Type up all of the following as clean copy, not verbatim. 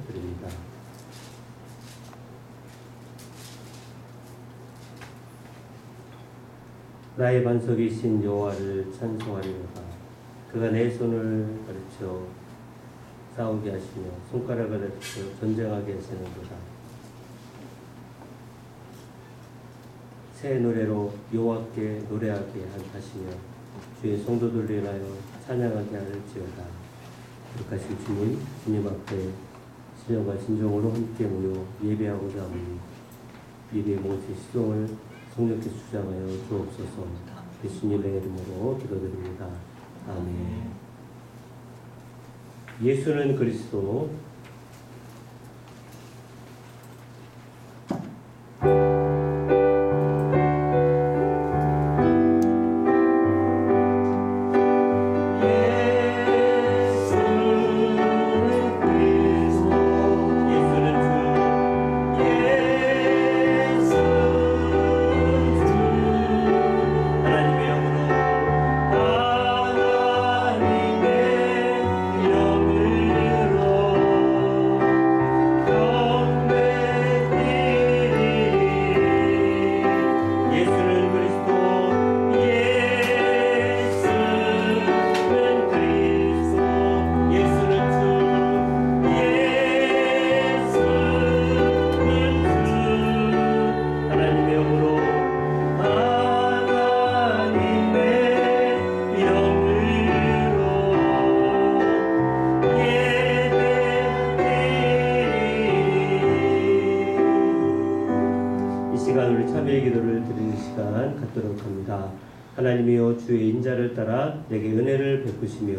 드립니다. 나의 반석이신 여호와를 찬송하리로다. 그가 내 손을 가르쳐 싸우게 하시며 손가락을 가르쳐 전쟁하게 하시는도다. 새 노래로 여호와께 노래하게 하시며 주의 성도들을 인하여 찬양하게 할지어다. 거룩하신 주님, 주님 앞에 신령과 진정으로 함께 모여 예배하고자 합니다. 예배의 모든 시종을 성령께 주장하여 주옵소서. 예수님의 이름으로 기도드립니다. 아멘. 예수는 그리스도. 기도를 드리는 시간 갖도록 합니다. 하나님이여, 주의 인자를 따라 내게 은혜를 베푸시며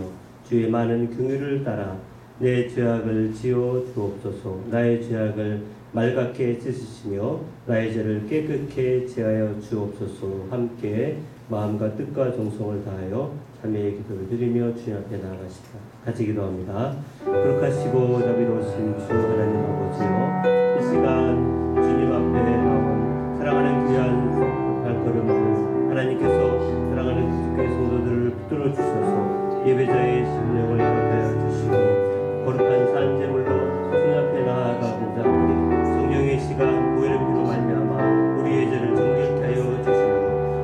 주의 많은 긍휼을 따라 내 죄악을 지어 주옵소서. 나의 죄악을 맑게 씻으시며 나의 죄를 깨끗게 제하여 주옵소서. 함께 마음과 뜻과 정성을 다하여 참회의 기도를 드리며 주님 앞에 나아가시다. 같이 기도합니다. 거룩하시고 자비로우신 주 하나님 아버지여, 이 시간 주님 앞에 나온 사랑하는 귀한 발걸음을 하나님께서 사랑하는 주의 성도들을 붙들어 주셔서 예배자의 심령을 열어내어 주시고 거룩한 산제물로 주님 앞에 나아가고자 하니 성령의 시간 보이는 피로 말미암아 우리의 죄를 정결케 하여 주시고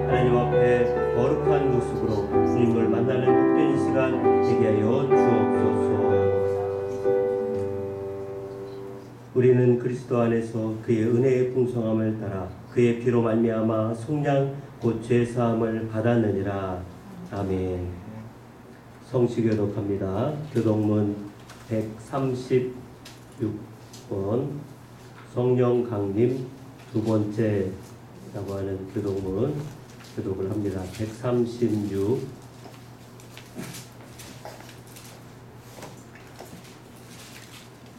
하나님 앞에 거룩한 모습으로 주님을 만나는 복된 시간 되게 하여 주옵소서. 우리는 그리스도 안에서 그의 은혜의 풍성함을 따라 그의 피로 말미암아 속량 곧 죄사함을 받았느니라. 아멘. 성시 교독합니다. 교독문 136번 성령 강림 두 번째라고 하는 교독문 교독을 합니다. 136.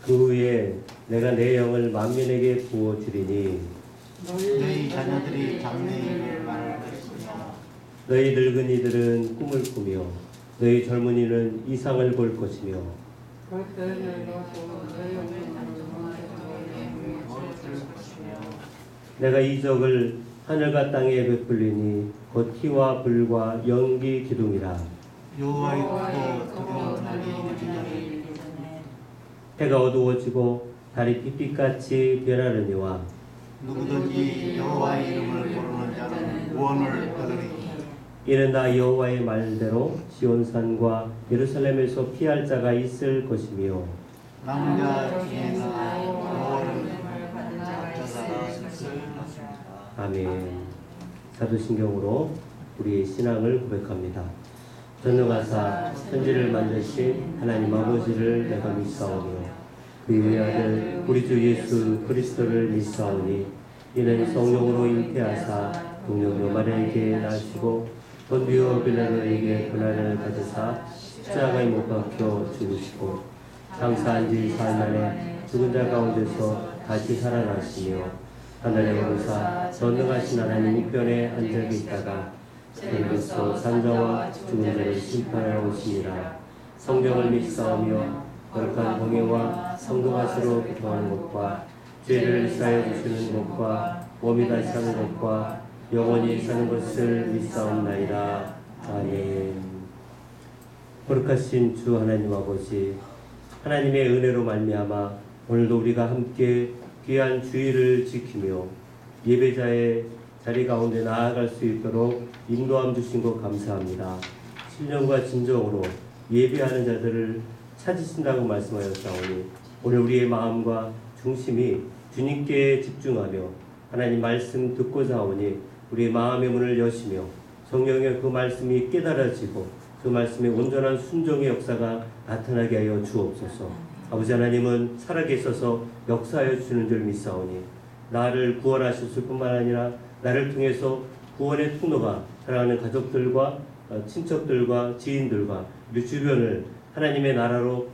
그 후에 내가 내 영을 만민에게 부어주리니 너희 자녀들이 장래일을 말할 것이며 너희 늙은이들은 꿈을 꾸며 너희 젊은이는 이상을 볼 것이며 내가 이적을 하늘과 땅에 베풀리니 곧 희와 불과 연기 기둥이라. 여호와의 크고 두려운 날이 이르리니 해가 어두워지고 달이 빛빛같이 변하려니와 누구든지 여호와의 이름을 부르는 자는 구원을 얻으리니 이는 나 여호와의 말대로 시온산과 예루살렘에서 피할 자가 있을 것이며 남은 자 중에는 여호와의 이름을 받은 자가 있을 것이다. 아멘. 사도신경으로 우리의 신앙을 고백합니다. 전능하사 천지를 만드신 하나님 아버지를 내가 믿사오며 그의 아들 우리 주 예수 그리스도를 믿사오니 이는 성령으로 잉태하사 동정녀 마리아에게 나시고 본디오 빌라도에게 고난을 받으사 십자가에 못 박혀 죽으시고 장사한 지 사흘 만에 죽은 자 가운데서 다시 살아나시며 하늘에 오르사 전능하신 하나님 우편에 앉아 계시다가 하늘에서 산자와 죽은 자를 심판하러 오시니라. 성령을 믿사오며 거룩한 공예와 성도가시로 교통하는 것과 죄를 사하여 주시는 것과 몸이 다시 사는 것과 영원히 사는 것을 믿사옵나이다. 아멘. 거룩하신 주 하나님 아버지, 하나님의 은혜로 말미암아 오늘도 우리가 함께 귀한 주일을 지키며 예배자의 자리 가운데 나아갈 수 있도록 인도함 주신 것 감사합니다. 신령과 진정으로 예배하는 자들을 찾으신다고 말씀하였사오니 오늘 우리의 마음과 중심이 주님께 집중하며 하나님 말씀 듣고자 하오니 우리의 마음의 문을 여시며 성령의 그 말씀이 깨달아지고 그 말씀의 온전한 순종의 역사가 나타나게 하여 주옵소서. 아버지 하나님은 살아계셔서 역사하여 주시는 줄 믿사오니 나를 구원하셨을 뿐만 아니라 나를 통해서 구원의 통로가 사랑하는 가족들과 친척들과 지인들과 우리 주변을 하나님의 나라로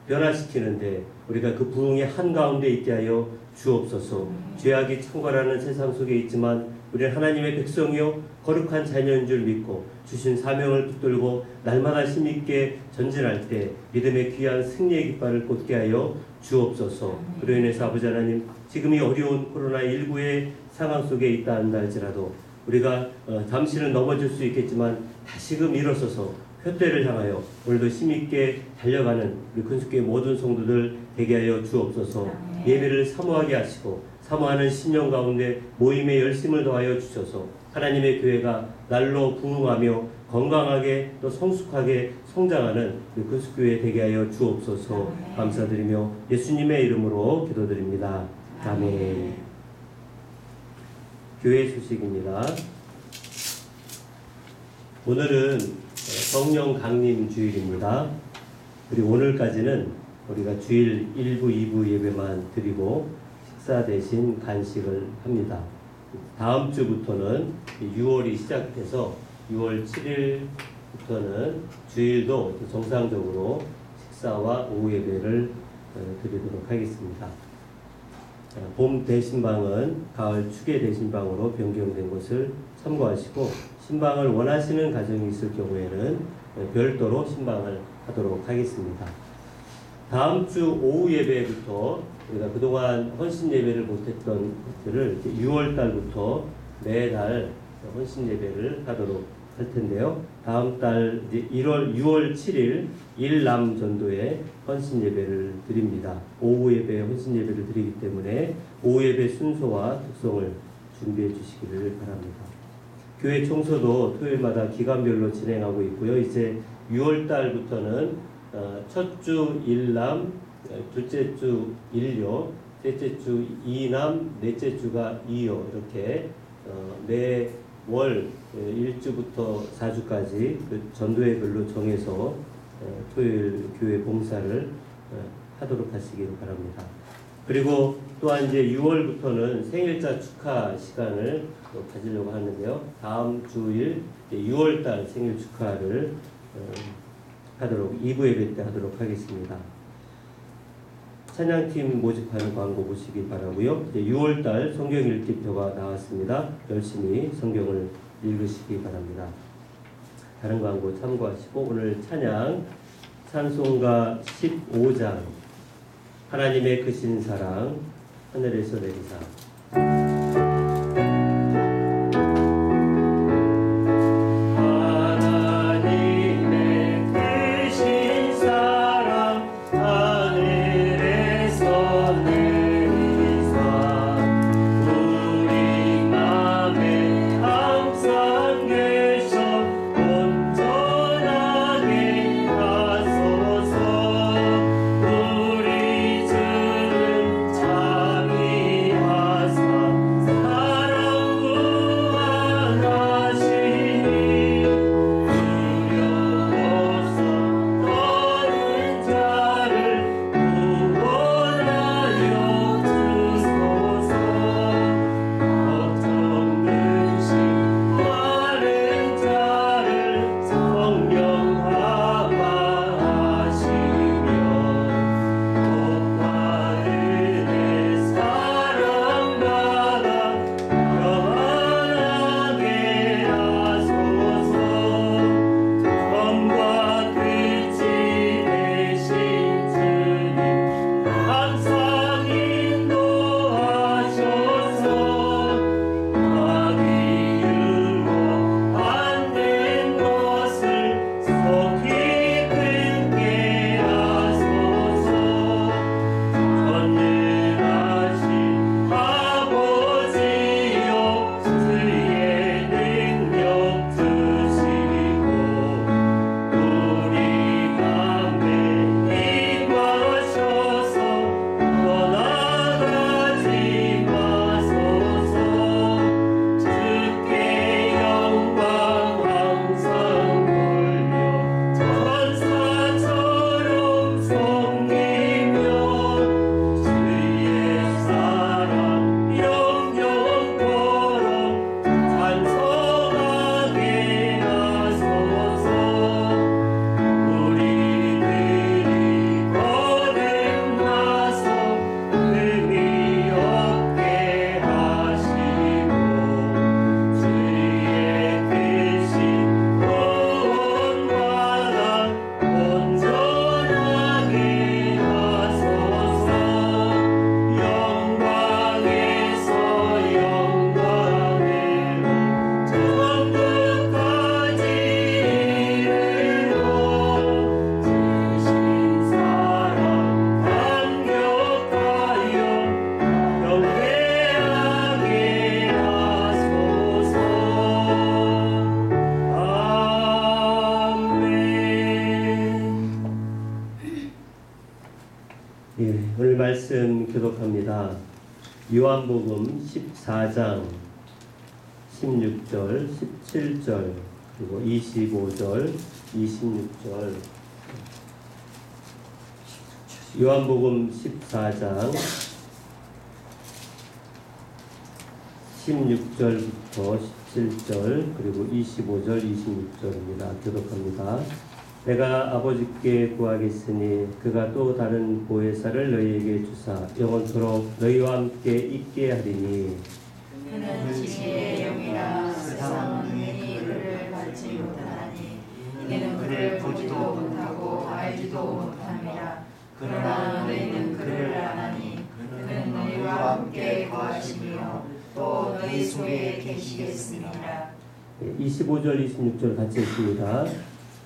변화시키는데 우리가 그 부흥의 한가운데 있게 하여 주옵소서. 죄악이 창궐하는 세상 속에 있지만 우리는 하나님의 백성이요 거룩한 자녀인 줄 믿고 주신 사명을 붙들고 날마다 힘있게 전진할 때 믿음의 귀한 승리의 깃발을 꽂게 하여 주옵소서. 그로 인해서 아버지 하나님 지금 이 어려운 코로나19의 상황 속에 있다 한다 할지라도 우리가 잠시는 넘어질 수 있겠지만 다시금 일어서서 푯대를 향하여 오늘도 힘있게 달려가는 우리 근숙교회 모든 성도들 되게 하여 주옵소서. 예배를 사모하게 하시고 사모하는 신령 가운데 모임에 열심을 더하여 주셔서 하나님의 교회가 날로 부흥하며 건강하게 또 성숙하게 성장하는 우리 근숙교회 되게 하여 주옵소서. 감사드리며 예수님의 이름으로 기도드립니다. 아멘. 교회 소식입니다. 오늘은 성령 강림 주일입니다. 그리고 오늘까지는 우리가 주일 1부, 2부 예배만 드리고 식사 대신 간식을 합니다. 다음 주부터는 6월이 시작돼서 6월 7일부터는 주일도 정상적으로 식사와 오후 예배를 드리도록 하겠습니다. 봄 대신방은 가을 추계 대신방으로 변경된 것을 참고하시고 신방을 원하시는 가정이 있을 경우에는 별도로 신방을 하도록 하겠습니다. 다음 주 오후 예배부터 우리가 그동안 헌신 예배를 못했던 것들을 6월 달부터 매달 헌신 예배를 하도록 할 텐데요. 다음 달 이제 6월 7일 일남 전도에 헌신 예배를 드립니다. 오후 예배에 헌신 예배를 드리기 때문에 오후 예배 순서와 특성을 준비해 주시기를 바랍니다. 교회 청소도 토요일마다 기간별로 진행하고 있고요. 이제 6월 달부터는 첫 주 일남, 둘째 주 일요, 셋째 주 이남, 넷째 주가 이요 이렇게 매월 1주부터 4주까지 그 전도의 별로 정해서 토요일 교회 봉사를 하도록 하시기를 바랍니다. 그리고 또한 이제 6월부터는 생일자 축하 시간을 또 가지려고 하는데요. 다음 주일 6월달 생일 축하를 하도록 2부 예배 때 하도록 하겠습니다. 찬양팀 모집하는 광고 보시기 바라고요. 이제 6월달 성경 읽기표가 나왔습니다. 열심히 성경을 읽으시기 바랍니다. 다른 광고 참고하시고 오늘 찬양 찬송가 15장 하나님의 크신 사랑 하늘에서 내리사 우리 주는 자비하사 오늘 말씀 교독합니다. 요한복음 14장 16절, 17절, 그리고 25절, 26절. 요한복음 14장 16절부터 17절, 그리고 25절, 26절입니다. 교독합니다. 내가 아버지께 구하겠으니 그가 또 다른 보혜사를 너희에게 주사 영원토록 너희와 함께 있게 하리니 그는 지혜의 영이라 세상은 능히 그를 받지 못하나니 이는 그를 보지도 못하고 알지도 못함이라. 그러나 너희는 그를 아나니 그는 너희와 함께 거하시며 또 너희 속에 계시겠습니다. 25절, 26절 같이 읽습니다.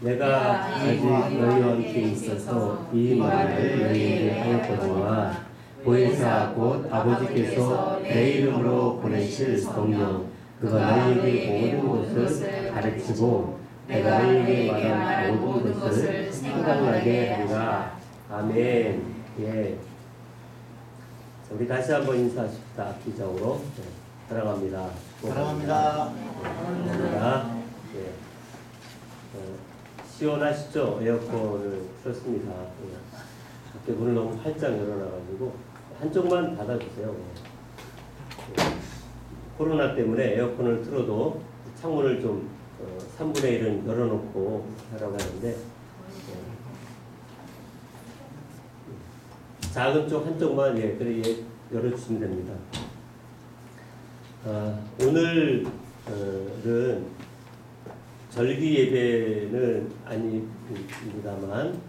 내가 아직 너희와 함께 있어서 이 말을 너희에게 하였거니와 보혜사 곧 아버지께서 내 이름으로 보내실 성령 그가 너희에게 모든 것을 가르치고 내가 너희에게 말한 모든 것을 생각나게 하리라. 아멘. 예. 자, 우리 다시 한번 인사하십시다. 악기적으로. 네. 사랑합니다. 사랑합니다. 사랑합니다. 예. 시원하시죠? 에어컨을 틀었습니다. 밖에 문을 너무 활짝 열어놔가지고 한쪽만 닫아주세요. 코로나 때문에 에어컨을 틀어도 창문을 좀 3분의 1은 열어놓고 하라고 하는데 작은 쪽 한쪽만 열어주시면 됩니다. 오늘은 절기 예배는 아닙니다만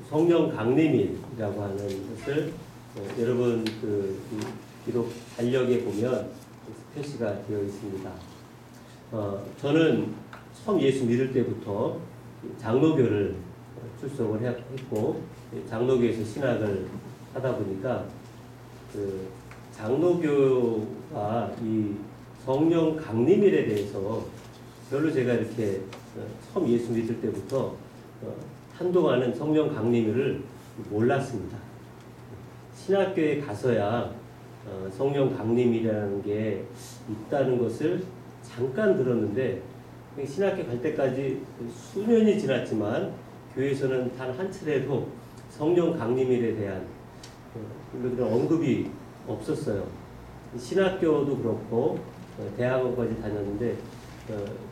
성령 강림일이라고 하는 것을 여러분 기록 달력에 보면 표시가 되어 있습니다. 저는 처음 예수 믿을 때부터 장로교를 출석을 했고 장로교에서 신학을 하다 보니까 장로교가 이 성령 강림일에 대해서 별로 제가 이렇게 처음 예수 믿을 때부터 한동안은 성령 강림일을 몰랐습니다. 신학교에 가서야 성령 강림이라는 게 있다는 것을 잠깐 들었는데 신학교 갈 때까지 수년이 지났지만 교회에서는 단 한 차례도 성령 강림일에 대한 그런 언급이 없었어요. 신학교도 그렇고 대학원까지 다녔는데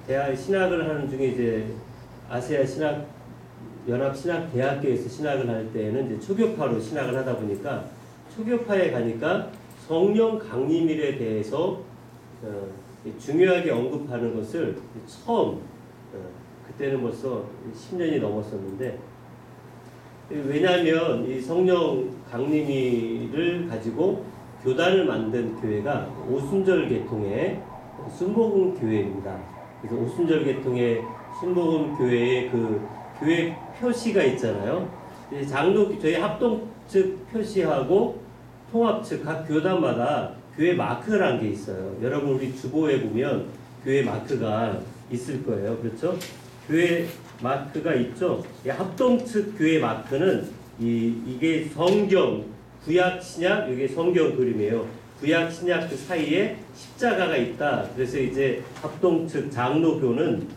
대학 신학을 하는 중에 이제 아시아 신학 연합 신학 대학교에서 신학을 할 때는 이제 초교파로 신학을 하다 보니까 초교파에 가니까 성령 강림일에 대해서 중요하게 언급하는 것을 처음 그때는 벌써 10년이 넘었었는데 왜냐하면 이 성령 강림일을 가지고 교단을 만든 교회가 오순절 계통의 순복음 교회입니다. 그래서 오순절 계통의 순복음 교회의 그 교회 표시가 있잖아요. 장로 저희 합동 측 표시하고 통합 측 각 교단마다 교회 마크라는 게 있어요. 여러분 우리 주보에 보면 교회 마크가 있을 거예요. 그렇죠? 교회 마크가 있죠. 이 합동 측 교회 마크는 이게 성경 구약 신약 이게 성경 그림이에요. 구약 신약 그 사이에 십자가가 있다. 그래서 이제 합동 측 장로교는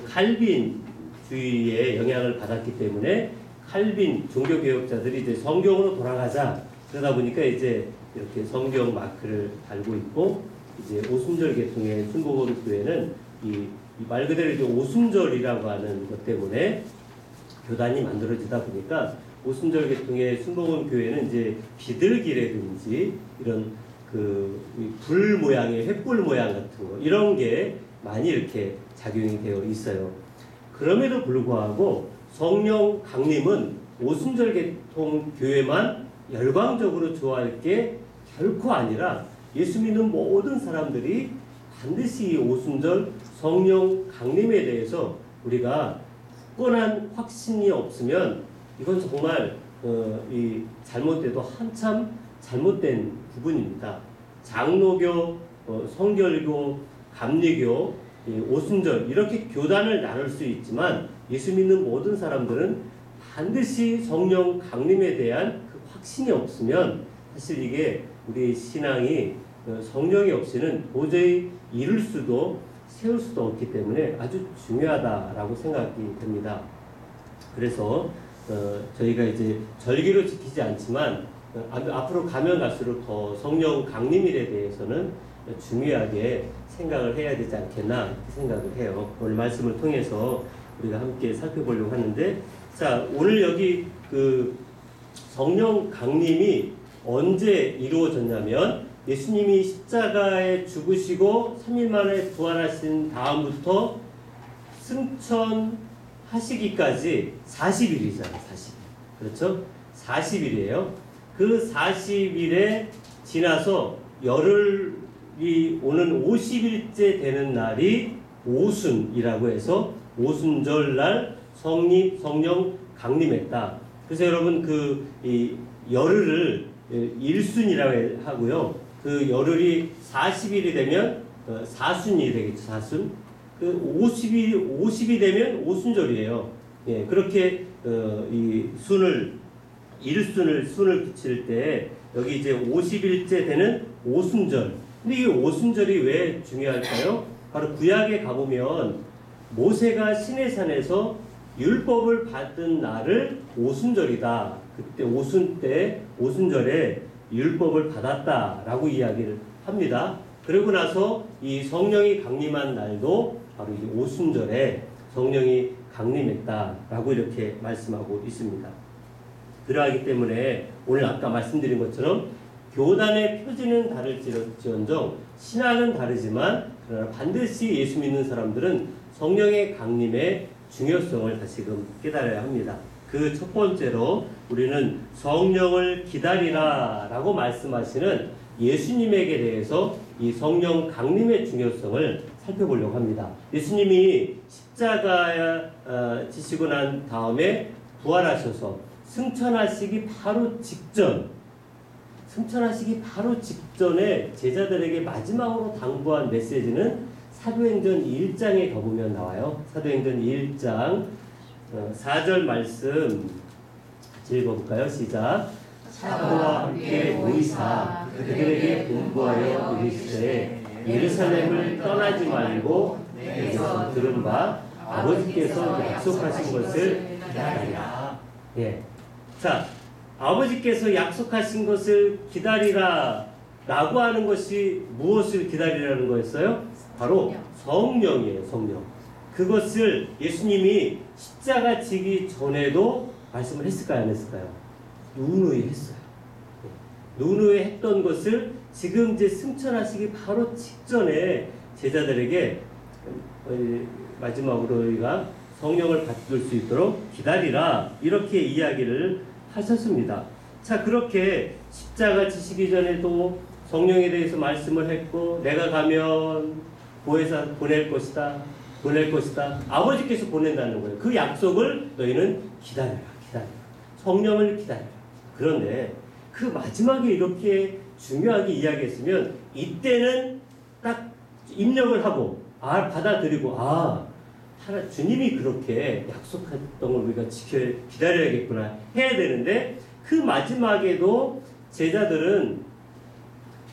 칼빈주의의 영향을 받았기 때문에 칼빈 종교개혁자들이 이제 성경으로 돌아가자 그러다 보니까 이제 이렇게 성경 마크를 달고 있고 이제 오순절 계통의 순복음 교회는 이 말 그대로 이제 오순절이라고 하는 것 때문에 교단이 만들어지다 보니까 오순절 계통의 순복음 교회는 이제 비둘기라든지 이런 불 모양의 횃불 모양 같은 거 이런 게 많이 이렇게 작용이 되어 있어요. 그럼에도 불구하고 성령 강림은 오순절 계통 교회만 열광적으로 좋아할 게 결코 아니라 예수 믿는 모든 사람들이 반드시 이 오순절 성령 강림에 대해서 우리가 굳건한 확신이 없으면 이건 정말 이 잘못돼도 한참 잘못된 부분입니다. 장로교, 성결교, 감리교, 오순절 이렇게 교단을 나눌 수 있지만 예수 믿는 모든 사람들은 반드시 성령 강림에 대한 그 확신이 없으면 사실 이게 우리 신앙이 성령이 없이는 도저히 이룰 수도 세울 수도 없기 때문에 아주 중요하다라고 생각이 됩니다. 그래서 저희가 이제 절기로 지키지 않지만 앞으로 가면 갈수록 더 성령 강림일에 대해서는 중요하게 생각을 해야 되지 않겠나 이렇게 생각을 해요. 오늘 말씀을 통해서 우리가 함께 살펴보려고 하는데, 자, 오늘 여기 그 성령 강림이 언제 이루어졌냐면 예수님이 십자가에 죽으시고 3일 만에 부활하신 다음부터 승천하시기까지 40일이잖아요. 40일. 그렇죠? 40일이에요. 그 40일에 지나서 열흘이 오는 50일째 되는 날이 오순이라고 해서 오순절날 성령 강림했다. 그래서 여러분 이 열흘을 일순이라고 하고요. 그 열흘이 40일이 되면 사순이 되겠죠. 사순. 그 50이 되면 오순절이에요. 예, 그렇게 이 순을 붙일 때 여기 이제 50일째 되는 오순절. 근데 이 오순절이 왜 중요할까요? 바로 구약에 가보면 모세가 시내산에서 율법을 받은 날을 오순절이다. 그때 오순절에 율법을 받았다라고 이야기를 합니다. 그러고 나서 이 성령이 강림한 날도 바로 이 오순절에 성령이 강림했다라고 이렇게 말씀하고 있습니다. 그러하기 때문에 오늘 아까 말씀드린 것처럼 교단의 표지는 다를지언정 신앙은 다르지만 그러나 반드시 예수 믿는 사람들은 성령의 강림의 중요성을 다시금 깨달아야 합니다. 그 첫 번째로 우리는 성령을 기다리라 라고 말씀하시는 예수님에게 대해서 이 성령 강림의 중요성을 살펴보려고 합니다. 예수님이 십자가에 지시고 난 다음에 부활하셔서 승천하시기 바로 직전에 제자들에게 마지막으로 당부한 메시지는 사도행전 1장에 가보면 나와요. 사도행전 1장 4절 말씀 같이 읽어볼까요? 시작. 사도와 함께 모이사 그들에게 분부하여 이르시되 예루살렘을 떠나지 말고 내게서 들은 바 아버지께서 약속하신 것을 기다리라. 예. 자, 아버지께서 약속하신 것을 기다리라 라고 하는 것이 무엇을 기다리라는 거였어요? 바로 성령이에요. 성령. 그것을 예수님이 십자가 지기 전에도 말씀을 했을까요? 안 했을까요? 누누이 했어요. 누누이 했던 것을 지금 이제 승천하시기 바로 직전에 제자들에게 마지막으로 우리가 성령을 받을 수 있도록 기다리라 이렇게 이야기를 하셨습니다. 자, 그렇게 십자가 지시기 전에도 성령에 대해서 말씀을 했고 내가 가면 보혜사 보낼 것이다. 아버지께서 보낸다는 거예요. 그 약속을 너희는 기다려라. 성령을 기다려라. 그런데 그 마지막에 이렇게 중요하게 이야기했으면 이때는 딱 입력을 하고 받아들이고 주님이 그렇게 약속했던 걸 우리가 기다려야겠구나 해야 되는데 그 마지막에도 제자들은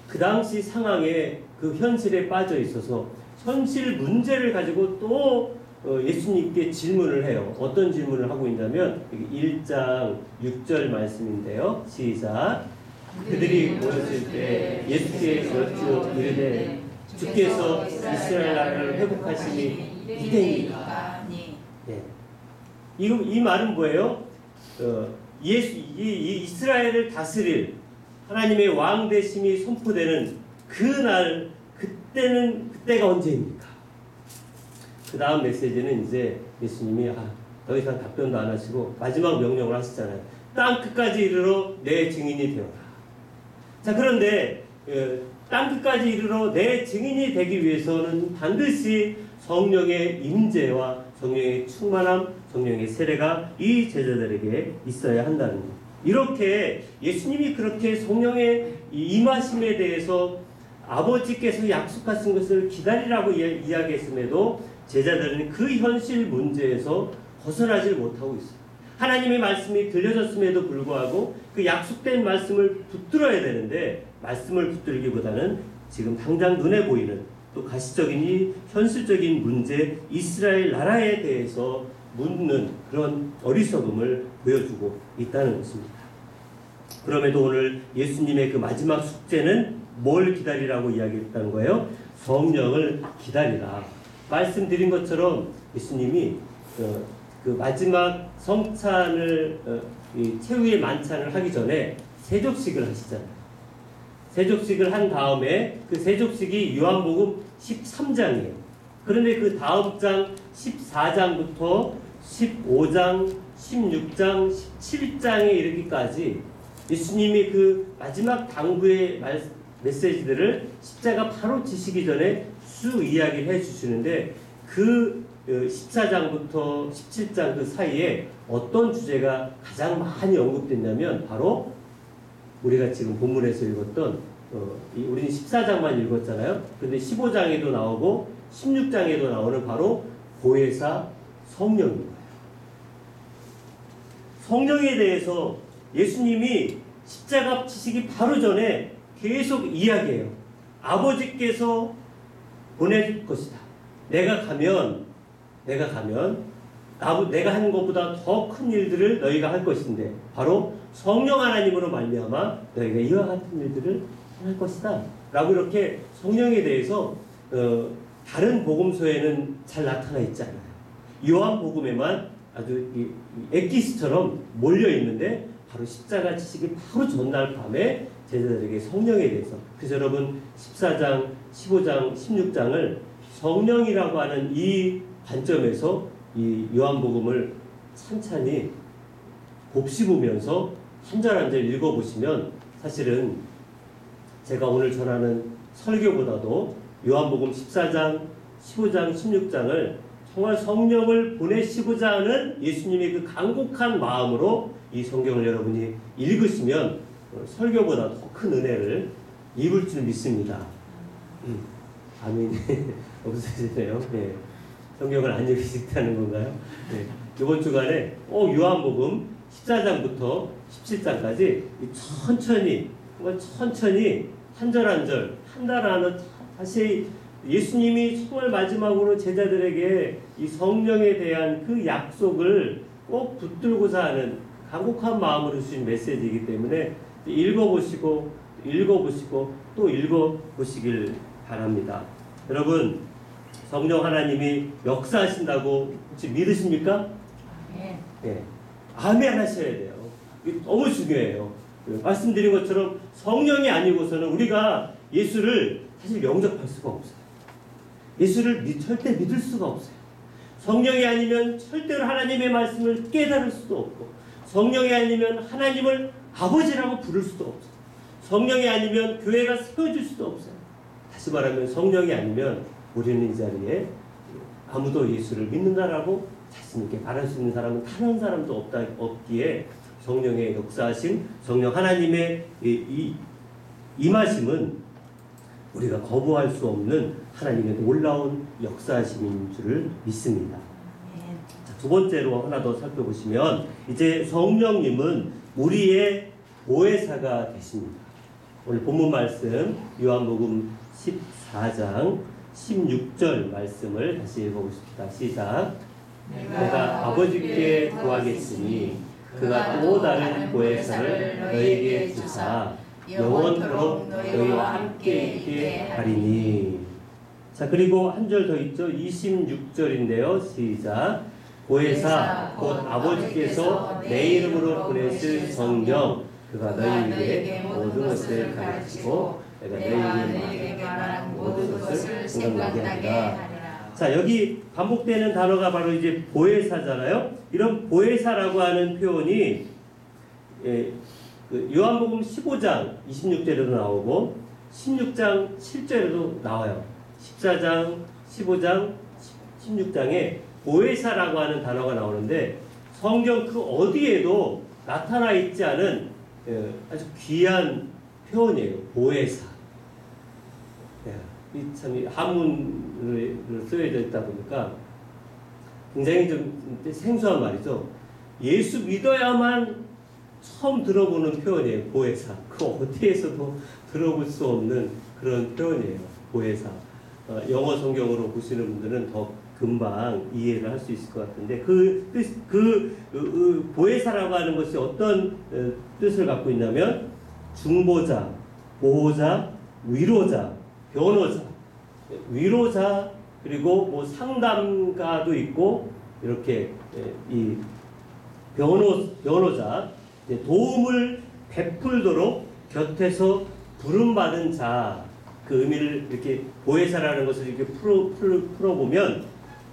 그 당시 상황에 그 현실에 빠져 있어서 현실 문제를 가지고 또 예수님께 질문을 해요. 어떤 질문을 하고 있냐면 1장 6절 말씀인데요. 시작. 그들이 모였을 때 예수께 여쭈어 이르되 주께서 이스라엘 나라를 회복하시니 이때입니까? 네. 이 말은 뭐예요? 이 이스라엘을 다스릴 하나님의 왕 되심이 선포되는 그날 그때가 언제입니까? 그 다음 메시지는 이제 예수님이 더 이상 답변도 안 하시고 마지막 명령을 하시잖아요. 땅 끝까지 이르러 내 증인이 되어라. 자, 그런데 땅 끝까지 이르러 내 증인이 되기 위해서는 반드시 성령의 임재와 성령의 충만함, 성령의 세례가 이 제자들에게 있어야 한다는 것. 이렇게 예수님이 그렇게 성령의 임하심에 대해서 아버지께서 약속하신 것을 기다리라고 이야기했음에도 제자들은 그 현실 문제에서 벗어나질 못하고 있어요. 하나님의 말씀이 들려졌음에도 불구하고 그 약속된 말씀을 붙들어야 되는데 말씀을 붙들기보다는 지금 당장 눈에 보이는 또 가시적이니 현실적인 문제 이스라엘 나라에 대해서 묻는 그런 어리석음을 보여주고 있다는 것입니다. 그럼에도 오늘 예수님의 그 마지막 숙제는 뭘 기다리라고 이야기했다는 거예요? 성령을 기다리라. 말씀드린 것처럼 예수님이 그 마지막 성찬을 이 최후의 만찬을 하기 전에 세족식을 하시잖아요. 세족식을 한 다음에 그 세족식이 요한복음 13장이에요. 그런데 그 다음 장 14장부터 15장, 16장, 17장에 이르기까지 예수님이 그 마지막 당부의 메시지들을 십자가 바로 지시기 전에 쭉 이야기를 해주시는데 그 14장부터 17장 그 사이에 어떤 주제가 가장 많이 언급됐냐면 바로 우리가 지금 본문에서 읽었던 우리는 14장만 읽었잖아요. 근데 15장에도 나오고 16장에도 나오는 바로 보혜사 성령인 거예요. 성령에 대해서 예수님이 십자가 지시기 바로 전에 계속 이야기해요. 아버지께서 보내줄 것이다. 내가 가면 내가 하는 것보다 더 큰 일들을 너희가 할 것인데 바로 성령 하나님으로 말미암아 너희가 이와 같은 일들을 할 것이다. 라고 이렇게 성령에 대해서 다른 복음서에는 잘 나타나 있지 않아요. 요한복음에만 아주 엑기스처럼 몰려 있는데 바로 십자가 지시기 바로 전날 밤에 제자들에게 성령에 대해서 그래서 여러분 14장, 15장, 16장을 성령이라고 하는 이 관점에서 이 요한복음을 찬찬히 곱씹으면서 한 절 한 절 읽어보시면 사실은 제가 오늘 전하는 설교보다도 요한복음 14장, 15장, 16장을 정말 성령을 보내시고자 하는 예수님의 그 간곡한 마음으로 이 성경을 여러분이 읽으시면 설교보다 더 큰 은혜를 입을 줄 믿습니다. 아멘. 없으시네요. 네. 성경을 안 읽으시다는 건가요? 네. 이번 주간에 요한복음 14장부터 17장까지 천천히 한 절 한 절 한 달 안에 다시 예수님이 정말 마지막으로 제자들에게 이 성령에 대한 그 약속을 꼭 붙들고자 하는 간곡한 마음으로 주신 메시지이기 때문에 읽어보시고 또 읽어보시길 바랍니다. 여러분 성령 하나님이 역사하신다고 혹시 믿으십니까? 네. 아멘 하셔야 돼요. 이게 너무 중요해요. 말씀드린 것처럼 성령이 아니고서는 우리가 예수를 사실 영접할 수가 없어요. 예수를 절대 믿을 수가 없어요. 성령이 아니면 절대로 하나님의 말씀을 깨달을 수도 없고 성령이 아니면 하나님을 아버지라고 부를 수도 없어요. 성령이 아니면 교회가 세워질 수도 없어요. 다시 말하면 성령이 아니면 우리는 이 자리에 아무도 예수를 믿는다라고 자신있게 말할 수 있는 사람은 단 한 사람도 없기에 성령의 역사하심, 성령 하나님의 이 임하심은 우리가 거부할 수 없는 하나님의 놀라운 역사하심인 줄을 믿습니다. 자, 두 번째로 하나 더 살펴보시면 이제 성령님은 우리의 보혜사가 되십니다. 오늘 본문 말씀 요한복음 14장 16절 말씀을 다시 읽어보십시다. 시작. 내가 아버지께 구하겠으니 그가 또 다른 보혜사를 너희에게 주사 영원토록 너희와 함께 있게 하리니. 자, 그리고 한 절 더 있죠. 26절인데요. 시작. 보혜사 곧 아버지께서 내 이름으로 보내실 성령 그가 너희에게 모든 것을 가르치고 내가 너희에게 말한 모든 것을 생각나게 하리라. 자, 여기 반복되는 단어가 바로 이제 보혜사잖아요. 이런 보혜사라고 하는 표현이 그 요한복음 15장 26절에도 나오고 16장 7절에도 나와요. 14장, 15장, 16장에 보혜사라고 하는 단어가 나오는데 성경 그 어디에도 나타나 있지 않은 아주 귀한 표현이에요. 보혜사. 참 한문을 써야 되다 보니까 굉장히 좀 생소한 말이죠. 예수 믿어야만 처음 들어보는 표현이에요. 보혜사. 그 어디에서도 들어볼 수 없는 그런 표현이에요. 보혜사. 영어 성경으로 보시는 분들은 더 금방 이해를 할 수 있을 것 같은데 그 보혜사라고 하는 것이 어떤 뜻을 갖고 있냐면 중보자, 보호자, 위로자, 변호자, 위로자 그리고 뭐 상담가도 있고 이렇게 이 변호자 도움을 베풀도록 곁에서 부름받은 자 그 의미를 이렇게 보혜사라는 것을 이렇게 풀어보면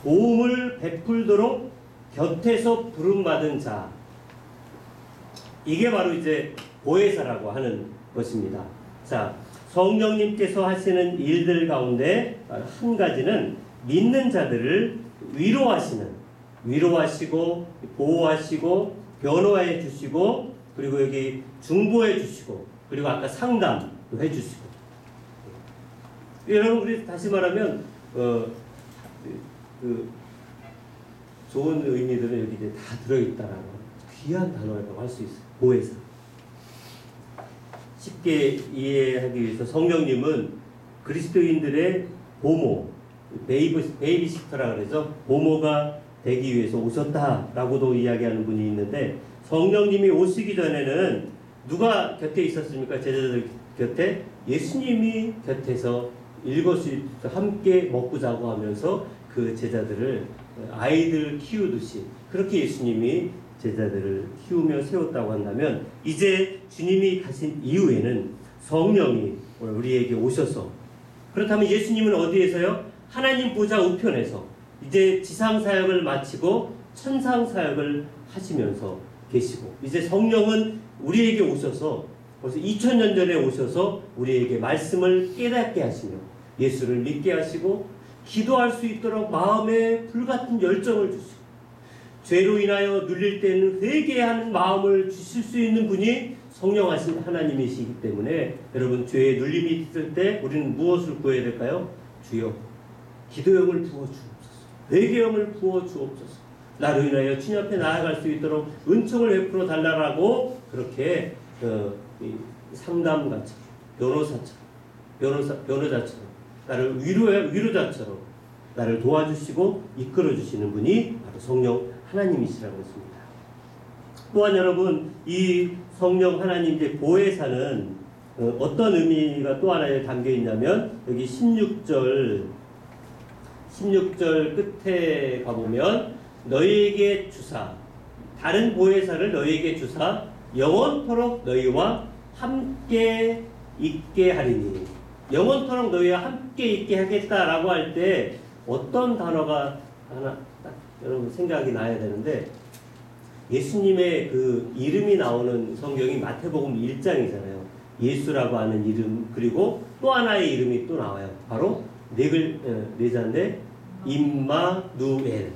도움을 베풀도록 곁에서 부름받은 자 이게 바로 이제 보혜사라고 하는 것입니다. 자, 성령님께서 하시는 일들 가운데 한 가지는 믿는 자들을 위로하시고 보호하시고 변호해 주시고 그리고 여기 중보해 주시고 그리고 아까 상담도 해 주시고 여러분 우리 다시 말하면 좋은 의미들은 여기 이제 다 들어있다라는 귀한 단어라고 할 수 있어요. 보혜사. 쉽게 이해하기 위해서 성령님은 그리스도인들의 보모, 베이비시터라 그래서 보모가 되기 위해서 오셨다라고도 이야기하는 분이 있는데 성령님이 오시기 전에는 누가 곁에 있었습니까? 제자들 곁에 예수님이 곁에서 일거수 함께 먹고 자고 하면서 그 제자들을 아이들 키우듯이 그렇게 예수님이 제자들을 키우며 세웠다고 한다면 이제 주님이 가신 이후에는 성령이 우리에게 오셔서 그렇다면 예수님은 어디에서요? 하나님 보좌 우편에서 이제 지상 사역을 마치고 천상 사역을 하시면서 계시고 이제 성령은 우리에게 오셔서 벌써 2000년 전에 오셔서 우리에게 말씀을 깨닫게 하시며 예수를 믿게 하시고 기도할 수 있도록 마음에 불같은 열정을 주시고 죄로 인하여 눌릴 때는 회개하는 마음을 주실 수 있는 분이 성령하신 하나님이시기 때문에 여러분 죄에 눌림이 있을 때 우리는 무엇을 구해야 될까요? 주여 기도형을 부어주옵소서 회개형을 부어주옵소서 나로 인하여 주님 앞에 나아갈 수 있도록 은총을 베풀어 달라고 그렇게 상담가처럼 변호자처럼 나를 위로자처럼 나를 도와주시고 이끌어주시는 분이 바로 성령 하나님이시라고 했습니다. 또한 여러분 이 성령 하나님 이제 보혜사는 어떤 의미가 또 하나에 담겨 있냐면 여기 16절 끝에 가보면 너희에게 주사 다른 보혜사를 너희에게 주사 영원토록 너희와 함께 있게 하리니 영원토록 너희와 함께 있게 하겠다라고 할 때 어떤 단어가 하나 딱 여러분 생각이 나야 되는데 예수님의 그 이름이 나오는 성경이 마태복음 1장이잖아요. 예수라고 하는 이름 그리고 또 하나의 이름이 또 나와요. 바로 네 자인데 임마누엘.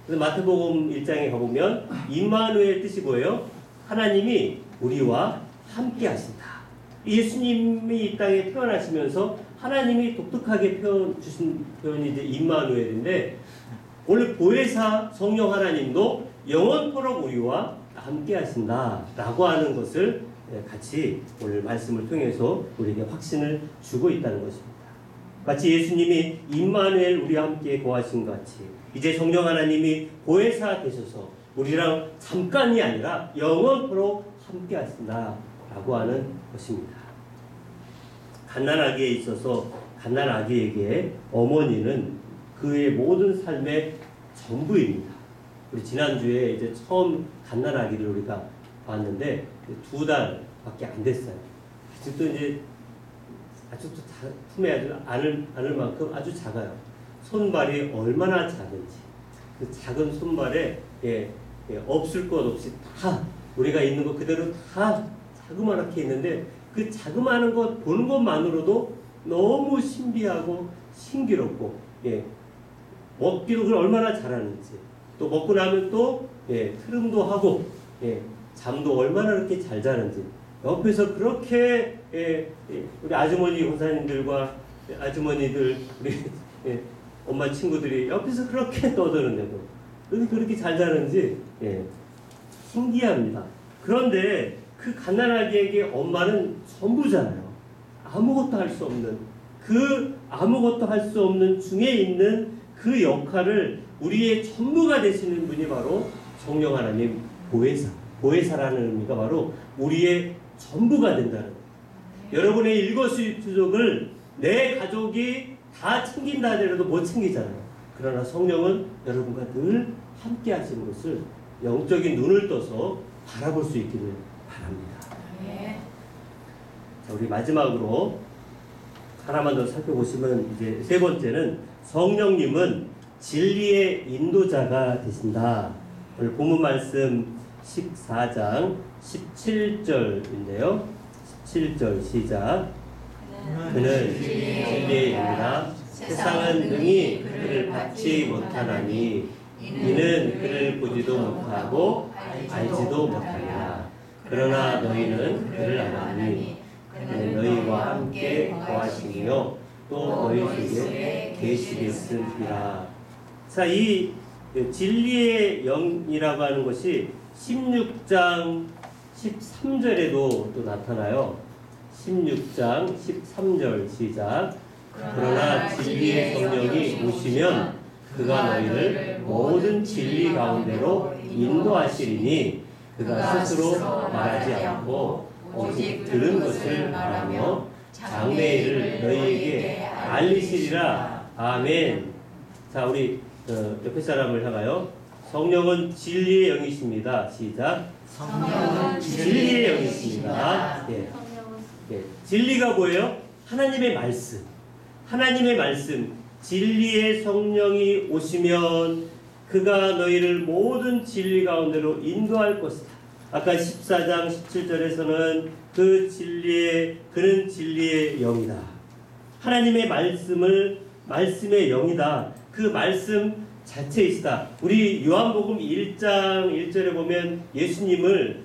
그래서 마태복음 1장에 가보면 임마누엘 뜻이 뭐예요? 하나님이 우리와 함께 하신다. 예수님이 이 땅에 태어나시면서 하나님이 독특하게 주신 표현이 이제 임마누엘인데 원래 보혜사 성령 하나님도 영원토록 우리와 함께 하신다라고 하는 것을 같이 오늘 말씀을 통해서 우리에게 확신을 주고 있다는 것입니다. 마치 예수님이 임마누엘 우리와 함께 거하신 것 같이 이제 성령 하나님이 보혜사 되셔서 우리랑 잠깐이 아니라 영원토록 함께 하신다라고 하는 것입니다. 갓난아기에 있어서 갓난아기에게 어머니는 그의 모든 삶의 전부입니다. 우리 지난주에 이제 처음 갓난아기를 우리가 봤는데 2달밖에 안 됐어요. 아직도 품에 안을 만큼 아주 작아요. 손발이 얼마나 작은지 그 작은 손발에 없을 것 없이 다 우리가 있는 것 그대로 다 자그마하게 있는데 그 자그마한 것 보는 것만으로도 너무 신비하고 신기롭고 먹기도 그걸 얼마나 잘하는지 또 먹고 나면 또 트름도 하고 잠도 얼마나 그렇게 잘 자는지 옆에서 그렇게 우리 아주머니 권사님들과 아주머니들 우리 엄마 친구들이 옆에서 그렇게 떠드는데도 그렇게 잘 자는지 신기합니다. 그런데 그 갓난아기에게 엄마는 전부잖아요. 아무것도 할 수 없는, 그 아무것도 할 수 없는 중에 있는 그 역할을 우리의 전부가 되시는 분이 바로 성령 하나님 보혜사. 보혜사라는 의미가 바로 우리의 전부가 된다는 거예요. 여러분의 일거수일투족을 내 가족이 다 챙긴다 하더라도 못 챙기잖아요. 그러나 성령은 여러분과 늘 함께 하시는 것을 영적인 눈을 떠서 바라볼 수 있기를 바랍니다. 자, 우리 마지막으로 하나만 더 살펴보시면 이제 세 번째는 성령님은 진리의 인도자가 되신다. 오늘 본문 말씀 14장 17절인데요. 17절 시작. 그는 진리의 영이라 세상은 능히 그를 받지 못하나니 이는 그를 보지도 못하고 알지도 못하리라. 그러나 너희는 그를 아나니 그는 너희와 함께 거하시며 또 너희 속에 계시겠으리라. 자, 이 진리의 영이라고 하는 것이 16장 13절에도 또 나타나요. 16장 13절 시작. 그러나 진리의 성령이 오시면 그가 너희를 모든 진리 가운데로 인도하시리니 그가 스스로 말하지 않고 오직 들은 것을 말하며 장래의 일을 너희에게 알리시리라. 아멘. 자, 우리 옆에 사람을 향하여 성령은 진리의 영이십니다. 시작. 성령은 진리의 영이십니다. 예. 예. 진리가 뭐예요? 하나님의 말씀. 하나님의 말씀. 진리의 성령이 오시면 그가 너희를 모든 진리 가운데로 인도할 것이다. 아까 14장 17절에서는 그는 진리의 영이다. 하나님의 말씀의 영이다. 그 말씀 자체이시다. 우리 요한복음 1장 1절에 보면 예수님을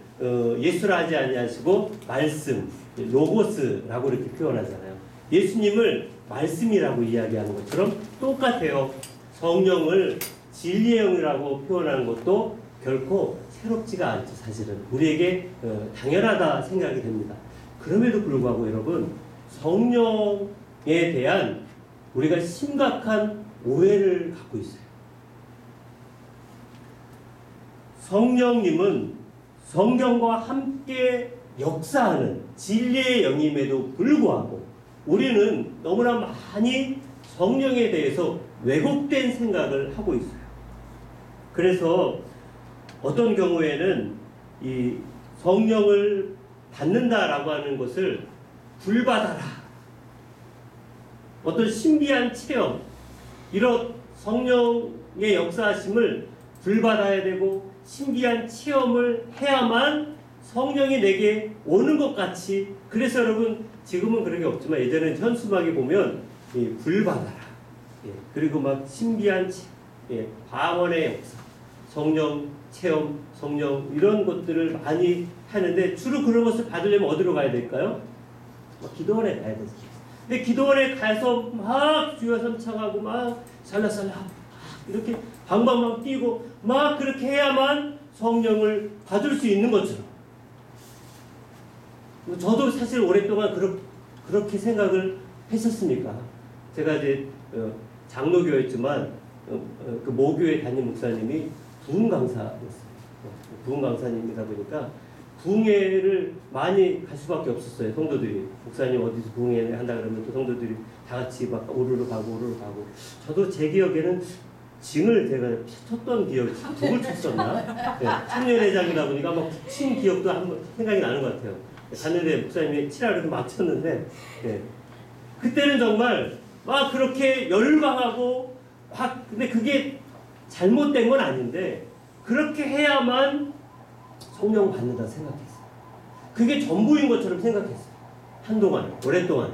예수라 하지 아니하시고 말씀, 로고스라고 이렇게 표현하잖아요. 예수님을 말씀이라고 이야기하는 것처럼 똑같아요. 성령을 진리의 영이라고 표현하는 것도 결코 새롭지가 않죠. 사실은 우리에게 당연하다 생각이 됩니다. 그럼에도 불구하고 여러분, 성령에 대한 우리가 심각한 오해를 갖고 있어요. 성령님은 성경과 함께 역사하는 진리의 영임에도 불구하고 우리는 너무나 많이 성령에 대해서 왜곡된 생각을 하고 있어요. 그래서 어떤 경우에는 이 성령을 받는다라고 하는 것을 불받아라, 어떤 신비한 체험, 이런 성령의 역사하심을 불받아야 되고 신비한 체험을 해야만 성령이 내게 오는 것 같이. 그래서 여러분, 지금은 그런 게 없지만 예전에는 현수막에 보면 불받아라, 그리고 막 신비한 방언의 역사, 성령 체험, 성령 이런 것들을 많이 하는데, 주로 그런 것을 받으려면 어디로 가야 될까요? 기도원에 가야 되죠. 근데 기도원에 가서 막 주여 삼창하고 막 살라살라 이렇게 방방방 뛰고 막 그렇게 해야만 성령을 받을 수 있는 것처럼. 저도 사실 오랫동안 그렇게 생각을 했었으니까. 제가 이제 장로교였지만 그 모교회 담임 목사님이 부흥 강사였어요. 부흥 강사님이다 보니까 부흥회를 많이 갈 수밖에 없었어요. 성도들이 목사님 어디서 부흥회 한다 그러면 또 성도들이 다 같이 막 오르르 가고. 저도 제 기억에는 징을 제가 쳤던 기억이 누굴 쳤었나? 청년회장이다 보니까 막 친 기억도 한번 생각이 나는 것 같아요. 갔는데 목사님이 치라고 해서 막 쳤는데, 그때는 정말 막 그렇게 열광하고 근데 그게 잘못된 건 아닌데 그렇게 해야만 성령 받는다 생각했어요. 그게 전부인 것처럼 생각했어요. 한동안, 오랫동안.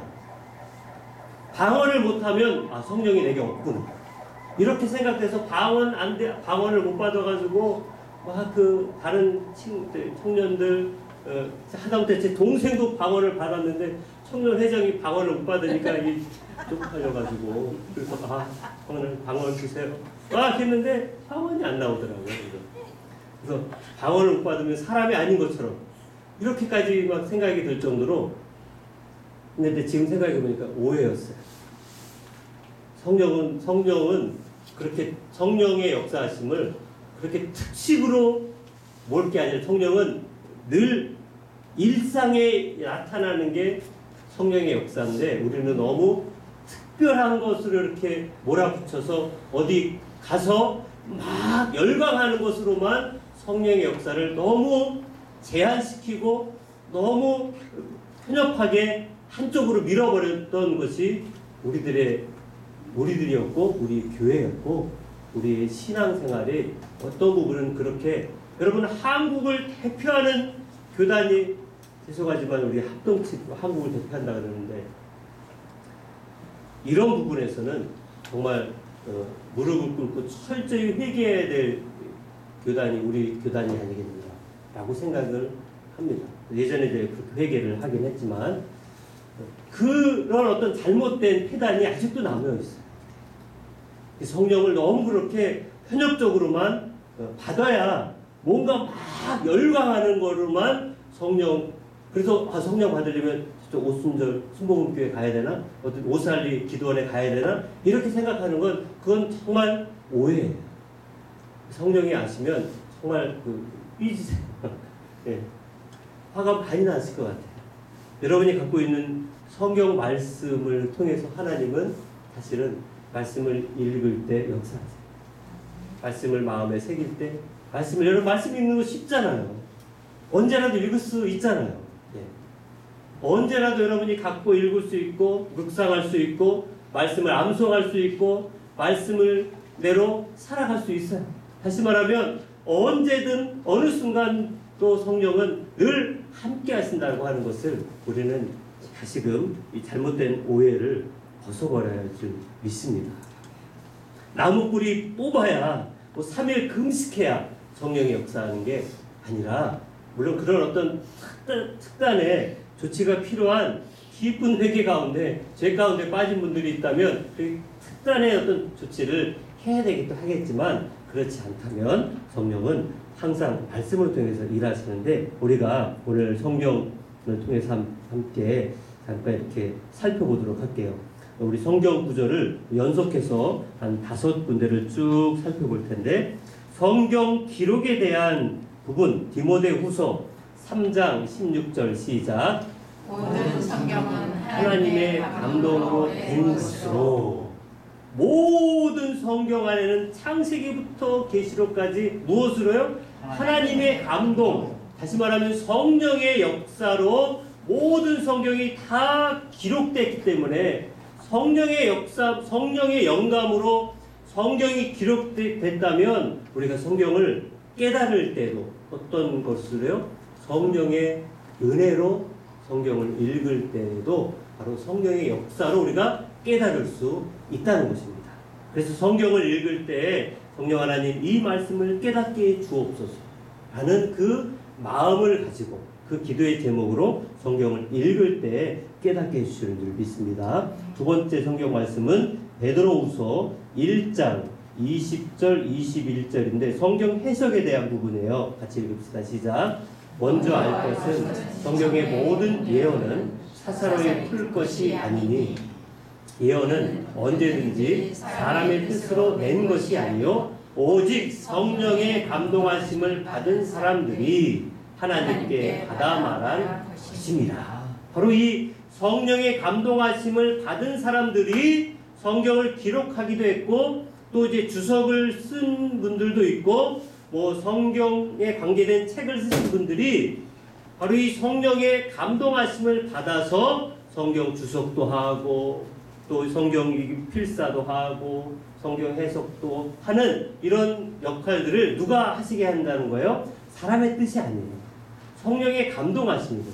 방언을 못하면 성령이 내게 없구나, 이렇게 생각해서 방언을 못 받아가지고 막 그 다른 청년들 하다못해 제 동생도 방언을 받았는데 청년 회장이 방언을 못 받으니까 이 쪽팔려가지고, 그래서 오늘 방언 주세요. 했는데 방언이 안 나오더라고요. 그래서 방언을 못 받으면 사람이 아닌 것처럼 이렇게까지 막 생각이 들 정도로. 근데 지금 생각해보니까 오해였어요. 성령은 그렇게 성령의 역사하심을 그렇게 특식으로 몰 게 아니라 성령은 늘 일상에 나타나는 게 성령의 역사인데 우리는 너무 특별한 것으로 이렇게 몰아붙여서 어디 가서 막 열광하는 것으로만 성령의 역사를 너무 제한시키고 너무 편협하게 한쪽으로 밀어버렸던 것이 우리들이었고 우리 교회였고 우리의 신앙생활이 어떤 부분은 그렇게. 여러분, 한국을 대표하는 교단이, 죄송하지만 우리 합동치고 한국을 대표한다 그러는데 이런 부분에서는 정말 무릎을 꿇고 철저히 회개해야 될 교단이 우리 교단이 아니겠는가 라고 생각을 합니다. 예전에 이제 그렇게 회개를 하긴 했지만 그런 어떤 잘못된 패단이 아직도 남아있어요. 성령을 너무 그렇게 편협적으로만 받아야 뭔가 막 열광하는 거로만 그래서 성령 받으려면 오순절 순복음교회 가야 되나? 어떤 오살리 기도원에 가야 되나? 이렇게 생각하는 건 그건 정말 오해예요. 성령이 아시면 정말 삐지세요. 예. 화가 많이 났을 것 같아요. 여러분이 갖고 있는 성경 말씀을 통해서 하나님은 사실은 말씀을 읽을 때 역사하세요. 말씀을 마음에 새길 때 여러분 말씀 읽는 거 쉽잖아요. 언제라도 읽을 수 있잖아요. 예. 언제라도 여러분이 갖고 읽을 수 있고 묵상할 수 있고 말씀을 암송할 수 있고 말씀을 내로 살아갈 수 있어요. 다시 말하면 언제든 어느 순간 또 성령은 늘 함께 하신다고 하는 것을 우리는 다시금 이 잘못된 오해를 벗어버려야 할 줄 믿습니다. 나무뿌리 뽑아야 3일 금식해야 성령의 역사하는 게 아니라, 물론 그런 어떤 특단의 조치가 필요한 깊은 회개 가운데 죄 가운데 빠진 분들이 있다면 그 특단의 어떤 조치를 해야 되기도 하겠지만, 그렇지 않다면 성령은 항상 말씀을 통해서 일하시는데, 우리가 오늘 성경을 통해서 함께 잠깐 이렇게 살펴보도록 할게요. 우리 성경 구절을 연속해서 한 5군데를 쭉 살펴볼 텐데, 성경 기록에 대한 부분 디모데후서 3장 16절 시작. 모든 성경은 하나님의 감동으로 된 것으로. 모든 성경 안에는 창세기부터 계시록까지 무엇으로요? 하나님의 감동, 다시 말하면 성령의 역사로 모든 성경이 다 기록됐기 때문에, 성령의 역사, 성령의 영감으로 성경이 기록됐다면 우리가 성경을 깨달을 때도 어떤 것으로요? 성령의 은혜로 성경을 읽을 때에도 바로 성령의 역사로 우리가 깨달을 수 있다는 것입니다. 그래서 성경을 읽을 때 성령 하나님 이 말씀을 깨닫게 주옵소서 라는 그 마음을 가지고 그 기도의 제목으로 성경을 읽을 때 깨닫게 해주시는 줄 믿습니다. 두 번째 성경 말씀은 베드로후서 1장 20절 21절인데 성경 해석에 대한 부분이에요. 같이 읽읍시다. 시작. 먼저 알 것은 성경의 모든 예언은 사사로이 풀 것이 아니니, 예언은 언제든지 사람의 뜻으로 낸 것이 아니요 오직 성령의 감동하심을 받은 사람들이 하나님께 받아 말한 것입니다. 바로 이 성령의 감동하심을 받은 사람들이 성경을 기록하기도 했고, 또 이제 주석을 쓴 분들도 있고, 성경에 관계된 책을 쓰신 분들이 바로 이 성령의 감동하심을 받아서 성경 주석도 하고, 또 성경 필사도 하고, 성경 해석도 하는 이런 역할들을 누가 하시게 한다는 거예요? 사람의 뜻이 아니에요. 성령의 감동하심이죠.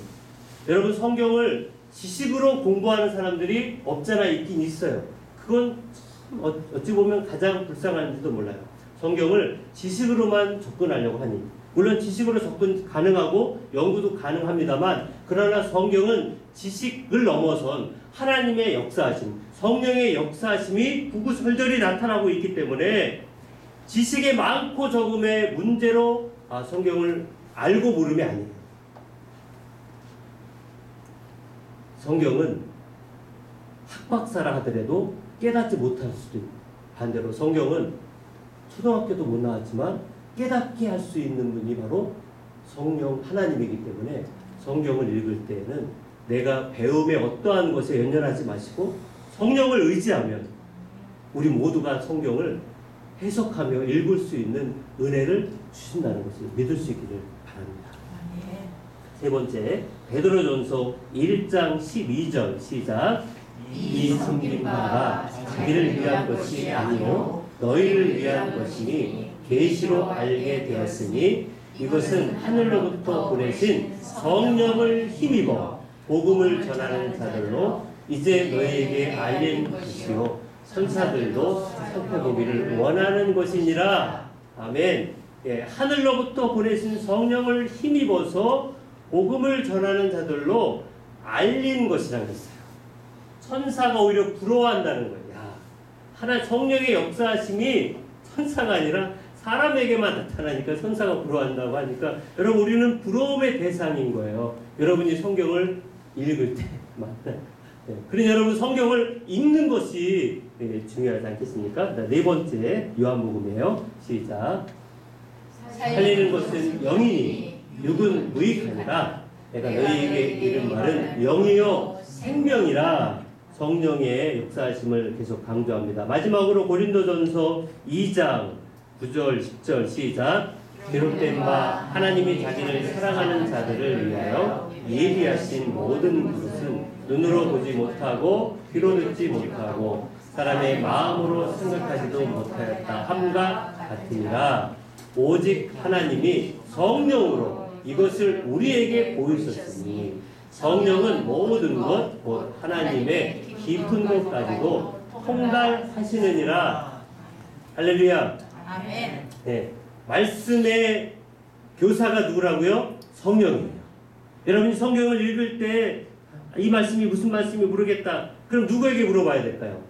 여러분, 성경을 지식으로 공부하는 사람들이 없잖아 있긴 있어요. 그건 어찌 보면 가장 불쌍한지도 몰라요. 성경을 지식으로만 접근하려고 하니, 물론 지식으로 접근 가능하고 연구도 가능합니다만, 그러나 성경은 지식을 넘어선 하나님의 역사하심, 성령의 역사하심이 구구절절히 나타나고 있기 때문에 지식의 많고 적음의 문제로 성경을 알고 모름이 아니에요. 성경은 학박사라 하더라도 깨닫지 못할 수도 있고, 반대로 성경은 초등학교도 못 나왔지만 깨닫게 할 수 있는 분이 바로 성령 하나님이기 때문에 성경을 읽을 때에는 내가 배움의 어떠한 것에 연연하지 마시고 성령을 의지하면 우리 모두가 성경을 해석하며 읽을 수 있는 은혜를 주신다는 것을 믿을 수 있기를 바랍니다. 세 번째, 베드로전서 1장 12절 시작. 이 섬긴 바가 자기를 위한 것이 아니요 너희를 위한 것이니 계시로 알게 되었으니 이것은 하늘로부터 보내신 성령을 힘입어 복음을 전하는 자들로 이제 너희에게 알린 것이요 천사들도 살펴보기를 원하는 것이니라. 아멘. 예, 하늘로부터 보내신 성령을 힘입어서 복음을 전하는 자들로 알린 것이라는 것이에요. 천사가 오히려 부러워한다는 거예요. 야, 하나 성령의 역사하심이 천사가 아니라 사람에게만 나타나니까 천사가 부러워한다고 하니까 여러분 우리는 부러움의 대상인 거예요. 여러분이 성경을 읽을 때만. 그러니 여러분 성경을 읽는 것이 중요하지 않겠습니까? 네 번째 요한복음이에요. 시작. 살리는 것은 영이니 육은 무익하니라. 내가 너희에게 이른 말은 영이요 생명이라. 성령의 역사하심을 계속 강조합니다. 마지막으로 고린도전서 2장 9절 10절 시작. 기록된 바 하나님이 자기를 사랑하는 자들을 위하여 예비하신 모든 것은 눈으로 보지 못하고 귀로 듣지 못하고 사람의 마음으로 생각하지도 못하였다 함과 같으니라. 오직 하나님이 성령으로 이것을 우리에게 보이셨으니 성령은 모든 것 곧 하나님의 깊은 것까지도 통달하시느니라. 할렐루야. 아멘. 네, 말씀의 교사가 누구라고요? 성령이에요. 여러분이 성경을 읽을 때 이 말씀이 무슨 말씀인지 모르겠다. 그럼 누구에게 물어봐야 될까요?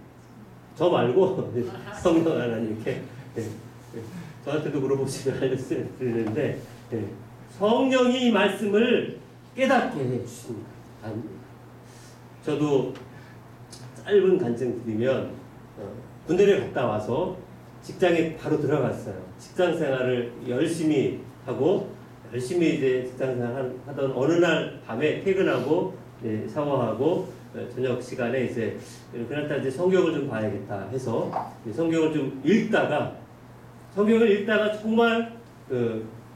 저 말고 성령 하나님께. 저한테도 물어보시면 알려드리는데 성령이 이 말씀을 깨닫게 해주십니다. 저도 짧은 간증 드리면 군대를 갔다 와서 직장에 바로 들어갔어요. 직장 생활을 열심히 하고 열심히 이제 직장 생활 하던 어느 날 밤에 퇴근하고 샤워하고 저녁 시간에 이제 그날따라 이제 성경을 좀 봐야겠다 해서 성경을 좀 읽다가 정말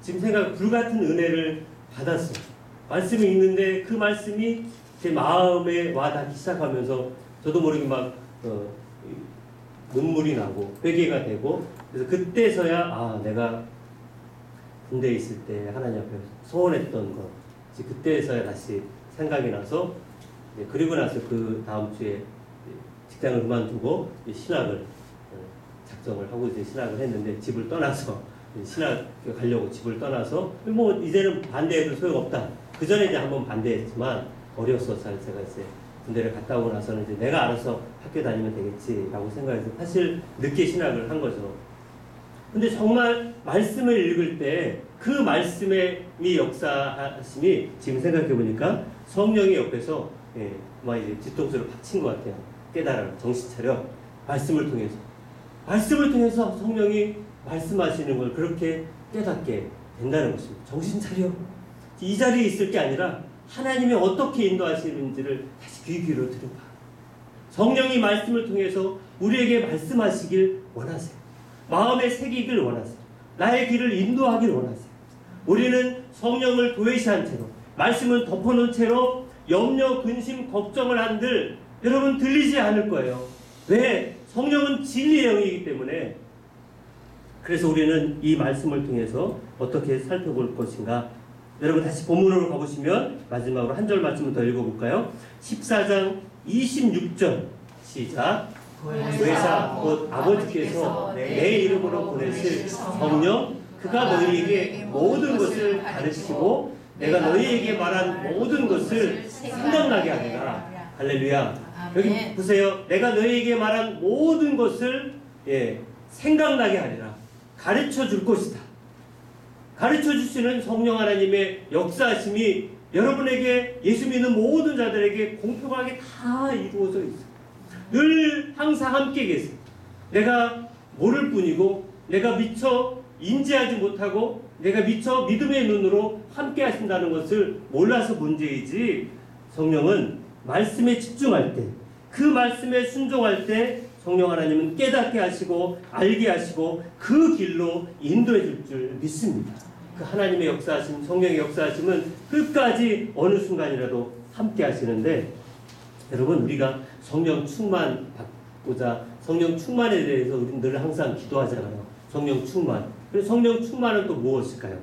지금 생각 불같은 은혜를 받았어요. 말씀이 있는데 그 말씀이 제 마음에 와닿기 시작하면서 저도 모르게 막 눈물이 나고 회개가 되고 그래서 그때서야 내가 군대에 있을 때 하나님 앞에 소원했던 것 그때서야 다시 생각이 나서 그리고 나서 그 다음 주에 직장을 그만두고 신학을 작정을 하고 이제 신학을 했는데 집을 떠나서 신학 가려고 집을 떠나서 뭐 이제는 반대해도 소용없다. 그 전에 이제 한번 반대했지만 어려서 제가 이제 군대를 갔다 오고 나서는 이제 내가 알아서 학교 다니면 되겠지라고 생각해서 사실 늦게 신학을 한 거죠. 근데 정말 말씀을 읽을 때 그 말씀의 이 역사하심이 지금 생각해 보니까 성령이 옆에서 막 이제 뒤통수를 박친 것 같아요. 깨달아, 정신 차려. 말씀을 통해서 성령이 말씀하시는 걸 그렇게 깨닫게 된다는 것입니다. 정신 차려. 이 자리에 있을 게 아니라 하나님이 어떻게 인도하시는지를 다시 귀 기울여 들어봐. 성령이 말씀을 통해서 우리에게 말씀하시길 원하세요. 마음에 새기길 원하세요. 나의 길을 인도하길 원하세요. 우리는 성령을 도외시한 채로 말씀을 덮어놓은 채로 염려, 근심, 걱정을 한들 여러분 들리지 않을 거예요. 왜? 성령은 진리의 영이기 때문에. 그래서 우리는 이 말씀을 통해서 어떻게 살펴볼 것인가. 여러분 다시 본문으로 가보시면 마지막으로 한 절 말씀을 더 읽어볼까요? 14장 26절 시작. 보혜사 곧 아버지께서 내 이름으로 보내실 성령 그가 너희에게 모든 것을 가르치고 내가 너희에게 말한 모든 것을 생각나게 하리라. 할렐루야. 여기 보세요. 내가 너희에게 말한 모든 것을 생각나게 하리라. 가르쳐 줄 것이다. 가르쳐 주시는 성령 하나님의 역사하심이 여러분에게 예수 믿는 모든 자들에게 공평하게 다 이루어져 있어요. 늘 항상 함께 계세요. 내가 모를 뿐이고 내가 미처 인지하지 못하고 내가 미처 믿음의 눈으로 함께 하신다는 것을 몰라서 문제이지, 성령은 말씀에 집중할 때, 그 말씀에 순종할 때 성령 하나님은 깨닫게 하시고 알게 하시고 그 길로 인도해 줄 줄 믿습니다. 그 하나님의 역사하심, 성령의 역사하심은 끝까지 어느 순간이라도 함께 하시는데, 여러분, 우리가 성령 충만 받고자 성령 충만에 대해서 우리는 늘 항상 기도하잖아요. 성령 충만. 그래서 성령 충만은 또 무엇일까요?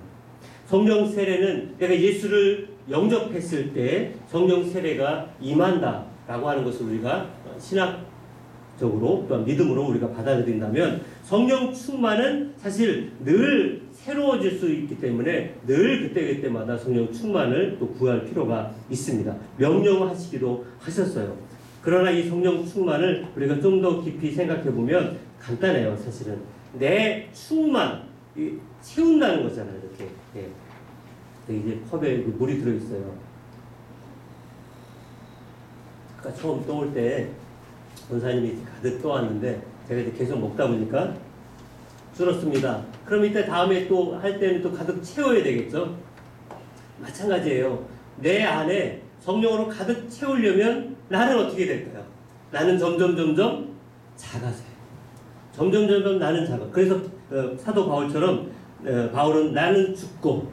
성령 세례는 내가 예수를 영접했을 때 성령 세례가 임한다라고 하는 것을 우리가 신학적으로 또한 믿음으로 우리가 받아들인다면, 성령 충만은 사실 늘 새로워질 수 있기 때문에 늘 그때그때마다 성령 충만을 또 구할 필요가 있습니다. 명령하시기도 하셨어요. 그러나 이 성령 충만을 우리가 좀 더 깊이 생각해 보면 간단해요. 사실은 내 충만, 채운다는 거잖아요. 이렇게. 예. 이제 컵에 물이 들어있어요. 아까 처음 떠올 때 원사님이 가득 떠왔는데 제가 이제 계속 먹다 보니까 줄었습니다. 그럼 이때 다음에 또 할 때는 또 가득 채워야 되겠죠? 마찬가지예요. 내 안에 성령으로 가득 채우려면 나는 어떻게 될까요? 나는 점점 작아져요. 점점 나는 작아. 그래서 사도 바울처럼 바울은 나는 죽고,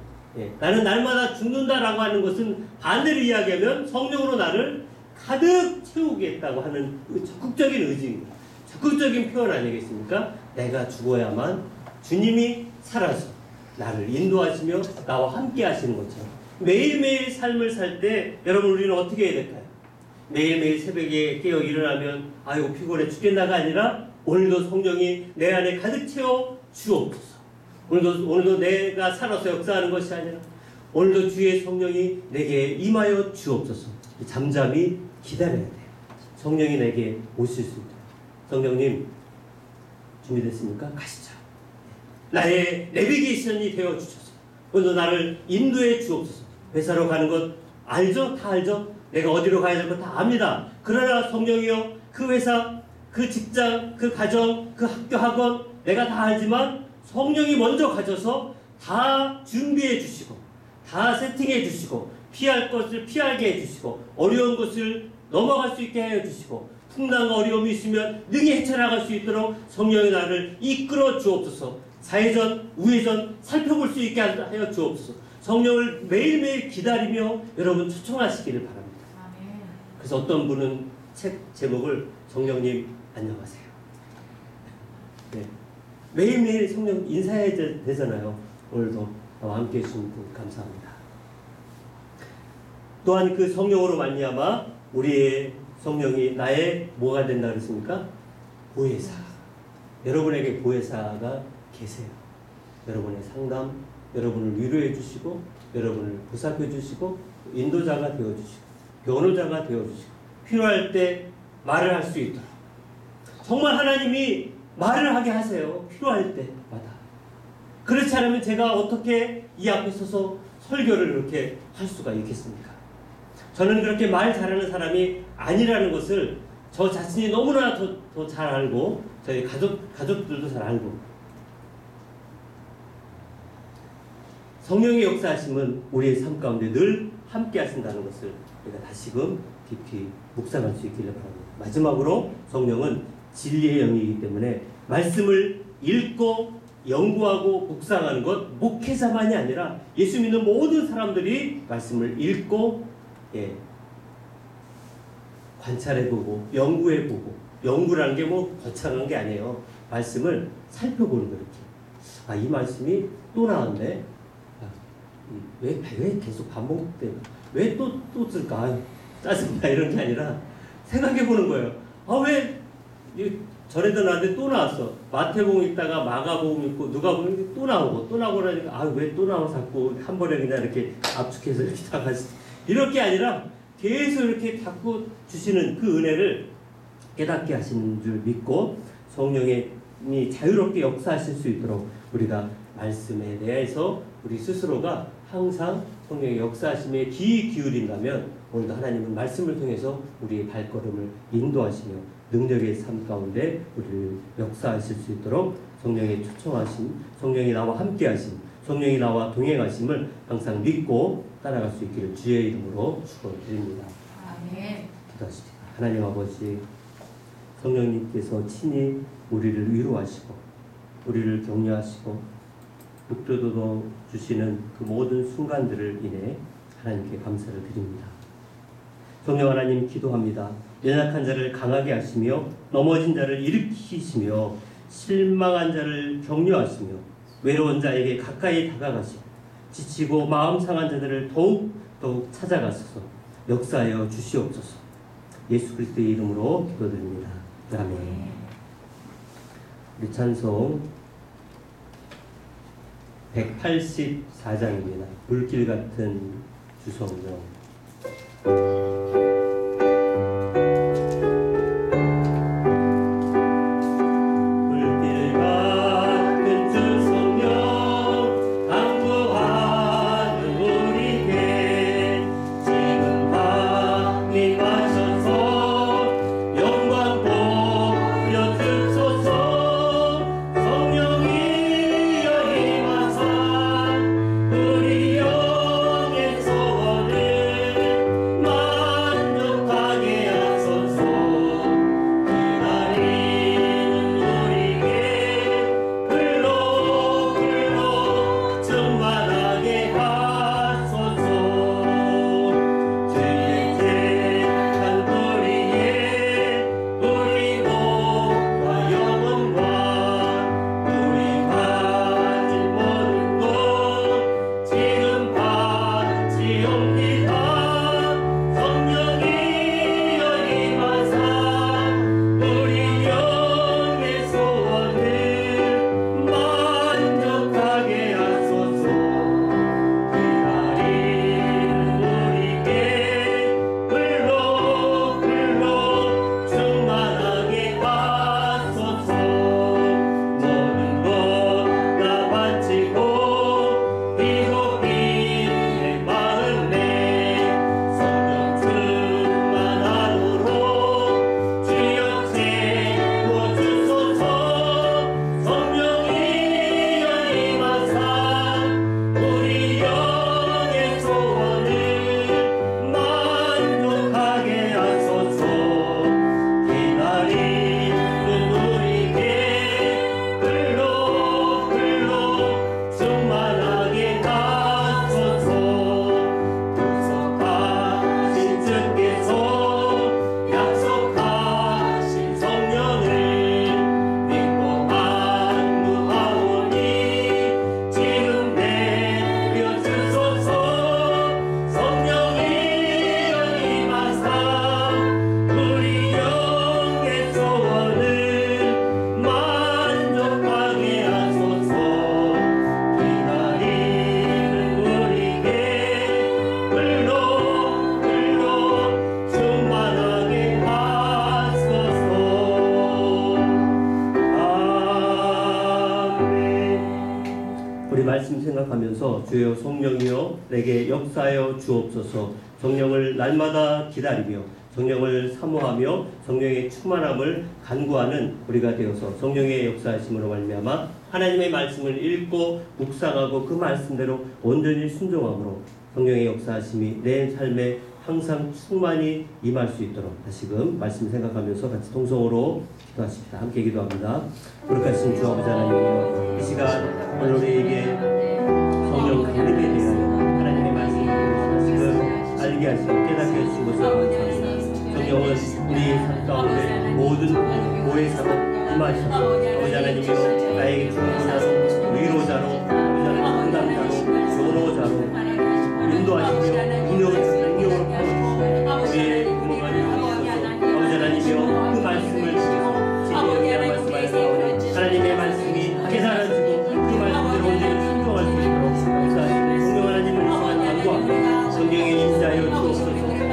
나는 날마다 죽는다라고 하는 것은 반대로 이야기하면 성령으로 나를 가득 채우겠다고 하는 적극적인 의지입니다. 적극적인 표현 아니겠습니까? 내가 죽어야만 주님이 살아서 나를 인도하시며 나와 함께 하시는 것처럼 매일매일 삶을 살 때 여러분, 우리는 어떻게 해야 될까요? 매일매일 새벽에 깨어 일어나면 아이고 피곤해 죽겠나가 아니라 오늘도 성령이 내 안에 가득 채워 주옵소서. 오늘도 내가 살아서 역사하는 것이 아니라 오늘도 주의 성령이 내게 임하여 주옵소서. 잠잠히 기다려야 돼요. 성령이 내게 오실 수 있도록. 성령님 준비됐습니까? 가시죠. 나의 내비게이션이 되어 주셔서 오늘도 나를 인도해 주옵소서. 회사로 가는 것 알죠? 다 알죠? 내가 어디로 가야 될 것 다 압니다. 그러나 성령이여, 그 회사, 그 직장, 그 가정, 그 학교, 학원 내가 다 알지만 성령이 먼저 가셔서 다 준비해 주시고 다 세팅해 주시고 피할 것을 피하게 해 주시고 어려운 것을 넘어갈 수 있게 해 주시고 풍랑과 어려움이 있으면 능히 헤쳐나갈 수 있도록 성령이 나를 이끌어 주옵소서. 좌회전, 우회전 살펴볼 수 있게 하여 주옵소서. 성령을 매일매일 기다리며 여러분 초청하시기를 바랍니다. 그래서 어떤 분은 책 제목을 성령님 안녕하세요. 네. 매일매일 성령 인사해야 되잖아요. 오늘도 나와 함께 해주신 분 감사합니다. 또한 그 성령으로 말미암아 우리의 성령이 나의 뭐가 된다 그랬습니까? 보혜사. 여러분에게 보혜사가 계세요. 여러분의 상담, 여러분을 위로해 주시고 여러분을 보살펴 주시고 인도자가 되어 주시고 변호자가 되어 주시고 필요할 때 말을 할 수 있도록 정말 하나님이 말을 하게 하세요. 필요할 때마다. 그렇지 않으면 제가 어떻게 이 앞에 서서 설교를 이렇게 할 수가 있겠습니까? 저는 그렇게 말 잘하는 사람이 아니라는 것을 저 자신이 너무나 더 잘 알고 저희 가족들도 잘 알고, 성령의 역사하심은 우리의 삶 가운데 늘 함께 하신다는 것을 우리가 다시금 깊이 묵상할 수 있기를 바랍니다. 마지막으로 성령은 진리의 영이기 때문에 말씀을 읽고 연구하고 묵상하는 것, 목회자만이 아니라 예수 믿는 모든 사람들이 말씀을 읽고 관찰해보고 연구해보고, 연구라는 게 뭐 거창한 게 아니에요. 말씀을 살펴보는 거. 이렇게 이 말씀이 또 나왔네. 왜 계속 반복돼? 왜 또 쓸까? 짜증나 이런 게 아니라 생각해보는 거예요. 왜 전에도 나한테 또 나왔어. 마태복음 읽다가 마가복음 읽고 누가복음 또 나오고 그러니까 왜 또 나와서 자꾸 한 번에 그냥 이렇게 압축해서 이렇게 다 같이 이럴 게 아니라 계속 이렇게 자꾸 주시는 그 은혜를 깨닫게 하시는 줄 믿고 성령이 자유롭게 역사하실 수 있도록 우리가 말씀에 대해서 우리 스스로가 항상 성령의 역사하심에 귀 기울인다면 오늘도 하나님은 말씀을 통해서 우리의 발걸음을 인도하시며 능력의 삶 가운데 우리를 역사하실 수 있도록 성령의 초청하심, 성령이 나와 함께하심, 성령이 나와 동행하심을 항상 믿고 따라갈 수 있기를 주의 이름으로 축원드립니다. 아멘. 기도하십시다. 하나님 아버지, 성령님께서 친히 우리를 위로하시고 우리를 격려하시고 목표도 주시는 그 모든 순간들을 인해 하나님께 감사를 드립니다. 성령 하나님 기도합니다. 연약한 자를 강하게 하시며 넘어진 자를 일으키시며 실망한 자를 격려하시며 외로운 자에게 가까이 다가가시고 지치고 마음 상한 자들을 더욱 찾아가소서 역사하여 주시옵소서. 예수 그리스도의 이름으로 기도드립니다. 아멘. 우리 찬송 184장입니다. 물길 같은 주성령. 말씀 생각하면서 주여 성령이여 내게 역사하여 주옵소서. 성령을 날마다 기다리며 성령을 사모하며 성령의 충만함을 간구하는 우리가 되어서 성령의 역사하심으로 말미암아 하나님의 말씀을 읽고 묵상하고 그 말씀대로 온전히 순종함으로 성령의 역사하심이 내 삶에 항상 충만히 임할 수 있도록 다시금 말씀 생각하면서 같이 통성으로 기도하십시다. 함께 기도합니다. 거룩하신 주 아버지 하나님, 이 시간 오늘 우리에게 성령 강림에 대하여 하나님의 말씀을 다시금 알게 하시고 깨닫게 해주신 것을 감사합니다. 성령은 우리 삶 가운데 모든 모해사로 임하셔서 아버지 하나님이여 나에게 충분한 위로자로 아버지 하나님 부담자로 변호자로 인도하시며 능력으로 풀어주시고 우리의 부모가 되어주셔서 아버지 하나님이여 그 말씀을 통해서 진리의 말씀하여서 하나님의 말씀이 깨달아지고 그 말씀대로 온전히 순종할 수 있도록 감사하시고 성령 하나님을 시간 간구하며 성령의 인자여 주옵소서.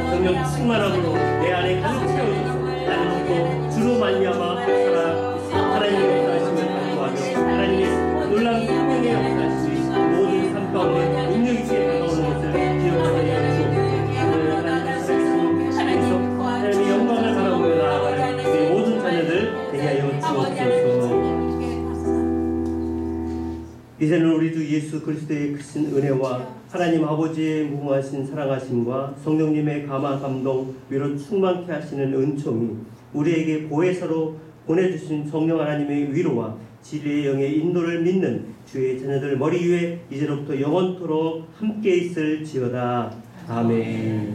성령 충만함으로 내 안에 가득 채워주소서. 나는 또 주로 말미암아 하나님의 역사하심을 간구하며 하나님의 놀라운 성령의 역사하심이 모든 삶 가운데 예수 그리스도의 크신 은혜와 하나님 아버지의 무궁하신 사랑하심과 성령님의 감화 감동 위로 충만케 하시는 은총이 우리에게 보혜사로 보내주신 성령 하나님의 위로와 진리의 영의 인도를 믿는 주의 자녀들 머리 위에 이제로부터 영원토록 함께 있을지어다. 아멘.